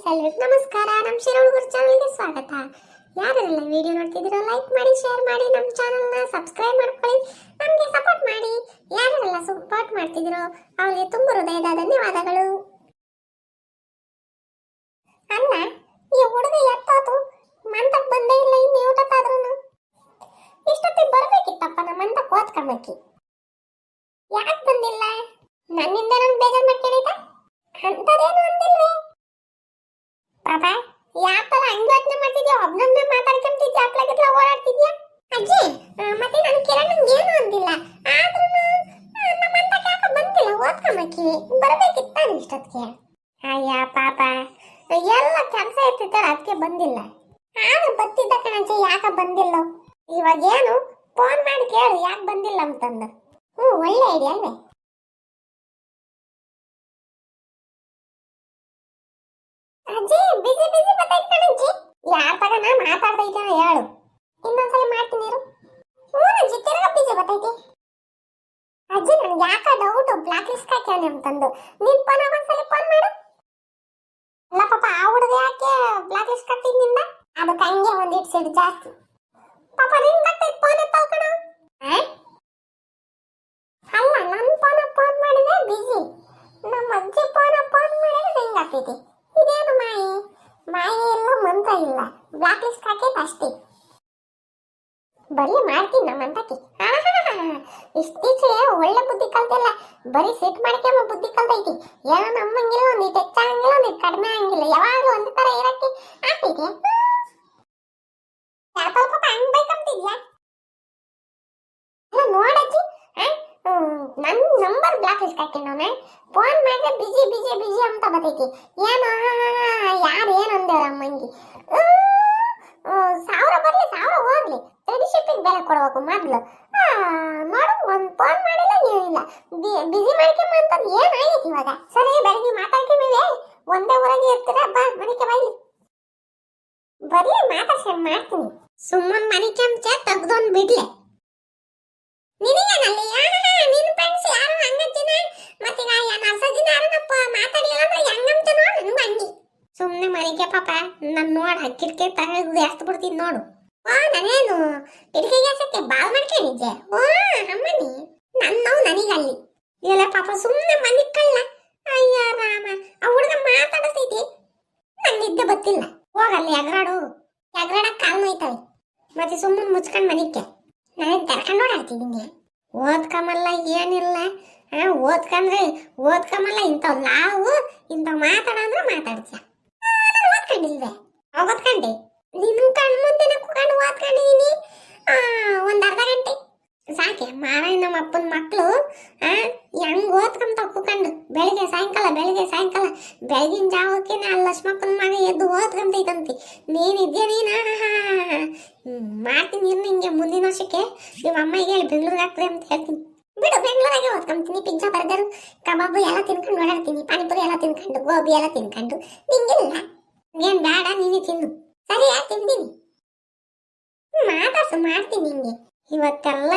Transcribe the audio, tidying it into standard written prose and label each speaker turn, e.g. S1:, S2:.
S1: Salute ನಮಸ್ಕಾರ. ನಮ್ಮ ಶಿರೋಳ್ಗುರು ಚಾನಲ್ಗೆ ಸ್ವಾಗತ. ಯಾರೆಲ್ಲ ವಿಡಿಯೋ ನೋಡ್ತಿದ್ದೀರೋ ಲೈಕ್ ಮಾಡಿ, ಶೇರ್ ಮಾಡಿ, ನಮ್ಮ ಚಾನಲ್ನ ಸಬ್ಸ್ಕ್ರೈಬ್ ಮಾಡ್ಕೊಳ್ಳಿ, ನಮಗೆ ಸಪೋರ್ಟ್ ಮಾಡಿ. ಯಾರೆಲ್ಲ ಸಪೋರ್ಟ್ ಮಾಡ್ತಿದ್ದೀರೋ ಅವರಿಗೆ ತುಂಬ ಹೃದಯದ ಧನ್ಯವಾದಗಳು. ಅಲ್ಲ, ಈ ಹುಡುಗ ಎತ್ತಾತು ಮಂತಕ್ಕೆ ಬಂದೇ ಇಲ್ಲ, ಇನ್ನು ಊಟಕ್ಕಾದ್ರೂ ಇಷ್ಟೊತ್ತಿಗೆ ಬರ್ಬೇಕಿತ್ತಪ್ಪ. ನಮ್ಮ ಮಂತಕ್ಕೆ ಓದ್ಕೊಬೇಕಿ, ಯಾಕೆ ಬಂದಿಲ್ಲ? ನನ್ನಿಂದ ನಾನು ಬೇಜಾರು ಮಾಡ್ಕೊಂಡಿದ್ದೆ ಅಂತದೇನು ಅಂದಿಲ್ವೇ ಪಾಪ? ಯಾಕಲ್ಲ ಹಂಗೆ ಯೋಚನೆ ಮಾಡ್ತಿದ್ಯಾ? ಒಬ್ನೊಬ್ನೇ ಮಾತಾಡ್ಕೊಂತಿದ್ಯಾ, ಅಪ್ಲಾಗಿತ್ಲ ಓಡಾಡ್ತಿದ್ಯಾ? ಅಜ್ಜಿ ಮತ್ತೆ ನಾನು ಕಿರಣ್ ಏನು ಅಂದಿಲ್ಲ, ಆದ್ರೂ ನಮ್ಮಂತ ಯಾಕೆ ಬಂದಿಲ್ಲ? ಓದ್ಕೊಂಬಕ್ಕಿ ಬರ್ಬೇಕಿತ್ತ ಇಷ್ಟೊತ್ತಿಗೆ. ಅಯ್ಯ ಪಾಪ, ಎಲ್ಲ ಕೆಲಸ ಇರ್ತಿತ್ತಾರ, ಅದಕ್ಕೆ ಬಂದಿಲ್ಲ. ಆದ್ರೂ ಬತ್ತಿದ್ದ ಕಣಜ್ಜಿ, ಯಾಕೆ ಬಂದಿಲ್ಲ? ಇವಾಗ ಏನು ಫೋನ್ ಮಾಡಿ ಕೇಳು ಯಾಕೆ ಬಂದಿಲ್ಲ ಅಂತಂದು. ಒಳ್ಳೆ ಐಡಿಯಾ ಅಲ್ವೇ? ಅಜ್ಜಿ ಬಿಸಿ ಬಿಸಿ ಬತ್ತೈತೆ ಕಣಜ್ಜಿ. ಯಾರ ತಗ ನಾ ಮಾತಾಡ್ತಾ ಇದ್ದೇನೆ ಹೇಳು, ಇನ್ನೊಂದ್ಸಲ ಮಾಡ್ತೀನಿ ಇರು. ಅಜ್ಜಿ ತಿರ್ಗ ಬಿಸಿ ಬತ್ತೈತಿ. ಅಜ್ಜಿ ನನ್ಗೆ ಯಾಕ ಡೌಟ್, ಬ್ಲಾಕ್ ಲಿಸ್ಟ್ ಹಾಕ್ಯಾನೆ ಅಂತಂದು. ನಿನ್ ಫೋನ್ ಒಂದ್ಸಲ ಫೋನ್ ಮಾಡು. ಅಲ್ಲ ಪಾಪ, ಆ ಹುಡುಗ ಯಾಕೆ ಬ್ಲಾಕ್ ಲಿಸ್ಟ್ ಹಾಕ್ತಿದ್ನಿಂದ? ಅದಕ್ಕೆ ಹಂಗೆ ಒಂದಿಟ್ಟು ಸಿಡು ಜಾಸ್ತಿ. ಪಾಪ ನಿನ್ ಕಟ್ಟೈತೆ ಫೋನ್ ಎತ್ತಲ್ಕಣ. ಅಲ್ಲ, ನನ್ನ ಫೋನ್ ಮಾಡಿದ್ರೆ ಬಿಸಿ, ನಮ್ಮ ಅಜ್ಜಿ ಫೋನ್ ಮಾಡಿದ್ರೆ ಹಿಂಗೆ ಆಗ್ತೈತಿ. ಇದೇನು ಮಾಯಿ ಇಲ್ಲ, ಮಂತ ಇಲ್ಲ, ಬ್ಲಾಕ್ ಲಿಸ್ಟ್ ಹಾಕೈತೆ ಅಷ್ಟೇ. ಬರ್ಲಿ ಮಾಡ್ತೀನಿ ನಮ್ಮಂತಕ್ಕೆ. ಇಷ್ಟೀಚೆ ಒಳ್ಳೆ ಬುದ್ಧಿ ಕಲ್ತಿಲ್ಲ, ಬರೀ ಸಿಟ್ ಮಾಡ್ಕೊಂಬ ಬುದ್ಧಿ ಕಲ್ತೈತಿ. ಏನೋ ನಮ್ಮಂಗಿಲ್ಲ, ಒಂದಿಟ್ಟು ಹೆಚ್ಚಾಗಂಗಿಲ್ಲ, ಒಂದಿಟ್ಟು ಕಡಿಮೆ ಆಗಂಗಿಲ್ಲ, ಯಾವಾಗಲೂ ಒಂದೇ ಥರ ಇರಕ್ಕೆ ಆಗ್ತೈತಿ. ಸ್ವಲ್ಪ ಹಂಗೆ ಬೈಕಂತಿದ್ಯಾ? ಅಲ್ಲ ನೋಡಜ್ಜಿ, ನನ್ನ ನಂಬರ್ ಬ್ಲಾಕ್ ಲಿಸ್ಟ್ ಹಾಕೊಂಡವನೆ, ಫೋನ್ ಮಾಡಿದ್ರೆ ಬಿಜಿ ಬಿಜಿ ಬಿಜಿ ಅಂತ ಬರ್ತೈತಿ. ಏನು ಯಾರು ಏನು ಅಂದೇವ್ರ ಅಮ್ಮಂಗಿ? 1000 ಬರ್ಲಿ 1000 ಹೋಗ್ಲಿ, ಫ್ರೆಂಡ್ಶಿಪ್ಪಿಗೆ ಬೆಲೆ ಕೊಡ್ಬೇಕು ಮೊದಲು. ನೋಡು, ಒಂದು ಫೋನ್ ಮಾಡಿಲ್ಲ, ಏನಿಲ್ಲ, ಬಿಜಿ ಮಾಡ್ಕೊಂಬ ಅಂತಂದು ಏನಾಗೈತಿ ಇವಾಗ? ಸರಿ, ಬೆಳಗ್ಗೆ ಮಾತಾಡ್ಕೊಂಬೀವಿ, ಒಂದೇ ಊರಾಗೆ ಇರ್ತೀರ, ಬಾ ಮನೆಗೆ ಬೈಲಿ. ಬರ್ಲಿ ಮಾತಾಡ್ಸ್ಕೊಂಡು ಮಾಡ್ತೀನಿ. ಸುಮ್ಮನೆ ಮನೆ ಕೆಂಚ ತೆಗ್ದೊಂದು ಬಿಡ್ಲೆ. ನಿನಗೇನಲ್ಲಿ ನಿನ್ನ ಫ್ರೆಂಡ್ಸ್ ಯಾರು ಹಂಗಂತಿನ, ಮತ್ತೆ ನರ್ಸಜಿನ ಯಾರನ್ನಪ್ಪ ಮಾತಾಡಿಲ್ಲ ಅಂದ್ರೆ ಹೆಂಗಂತ ನೋಡು. ನನಗೂ ಹಂಗೆ ಸುಮ್ಮನೆ ಮನೆಗೆ ಪಾಪ ನನ್ನ ನೋಡಿ ಹಕ್ಕಿಡ್ಕೆ ತಗದು ಜಾಸ್ತಿ ಬಿಡ್ತೀನಿ ನೋಡು. ನಾನೇನು ಕಿಟಕಿ ಗ್ಯಾಸಕ್ಕೆ ಬಾಲ್ ಮಾಡ್ಕೊಂಡಿದ್ದೆ? ಅಮ್ಮನಿ ನನ್ನವು ನನಗಲ್ಲಿ ಎಲ್ಲ ಪಾಪ ಸುಮ್ಮನೆ ಮನೆ ಕಳ್ಳ. ಅಯ್ಯ ರಾಮ, ಆ ಹುಡುಗ ಮಾತಾಡಿಸ್ತೈತಿ, ನಂಗಿದ್ದೆ ಗೊತ್ತಿಲ್ಲ. ಹೋಗಲ್ಲಿ ಎಗರಾಡಕ್ ಕಾಲು ನೋಯ್ತಾವೆ, ಮತ್ತೆ ಸುಮ್ಮನೆ ಮುಚ್ಕೊಂಡು ಮನಿಕ್ಕೆ ನಾನೇನು ತೆರ್ಕೊಂಡು ಓಡಾಡ್ತಿದ್ದೀನಿ. ಓದ್ಕಮಲ್ಲ ಏನಿಲ್ಲ, ಓದ್ಕಮಲ್ಲ ಇಂಥವ್ ನಾವು ಇಂಥವ್ ಮಾತಾಡಂದ್ರೆ ಮಾತಾಡ್ತೀಯ. ನಾನು ಓದ್ಕೊಂಡಿಲ್ವೇ? ಓದ್ಕೊಂಡೆ, ನಿನ್ನ ಕಣ್ಣು ಮುಂದೆ ಕೂತ್ಕೊಂಡು ಓದ್ಕೊಂಡಿದ್ದೀನಿ ಒಂದು ಅರ್ಧ ಗಂಟೆ ಸಾಕೆ. ಮಾರಾಯ ನಮ್ಮ ಅಪ್ಪನ ಮಕ್ಕಳು ಹೆಂಗ್ ಓದ್ಕೊಂತ ಕೂತ್ಕೊಂಡು ಬೆಳಿಗ್ಗೆ ಸಾಯಂಕಾಲ ಬೆಳಗಿನ ಜಾವಕ್ಕೆ ಲಕ್ಷ್ಮಕ್ಕನ ಮಗ ಎದ್ದು ಓದ್ಕೊಂತೈತಂತೆ. ನೀನಿದ್ಯಾ ನೀನು? ಮಾಡ್ತೀನಿ ಇನ್ನು ಹಿಂಗೆ ಮುಂದಿನ ವರ್ಷಕ್ಕೆ ನಿಮ್ಮ ಅಮ್ಮಗೆ ಹೇಳಿ ಬೆಂಗಳೂರಿಗೆ ಹಾಕ್ರಿ ಅಂತ ಹೇಳ್ತೀನಿ. ಬಿಡು, ಬೆಂಗಳೂರಾಗೆ ಓದ್ಕೊಂತೀನಿ, ಪಿಜ್ಜಾ ಬರ್ಗರು ಕಬಾಬು ಎಲ್ಲ ತಿನ್ಕೊಂಡು ಓಡಾಡ್ತೀನಿ, ಪಾನಿಪುರಿ ಎಲ್ಲ ತಿನ್ಕೊಂಡು, ಗೋಬಿ ಎಲ್ಲ ತಿನ್ಕೊಂಡು. ನಿಂಗಿಲ್ಲ ಏನ್ ಬೇಡ, ನೀನೇ ತಿನ್ನು. ಸರಿ, ಯಾಕೆ ತಿಂತೀನಿ, ಮಾತಾಡ್ಸು, ಮಾಡ್ತೀನಿ ನಿಂಗೆ ಇವತ್ತೆಲ್ಲ.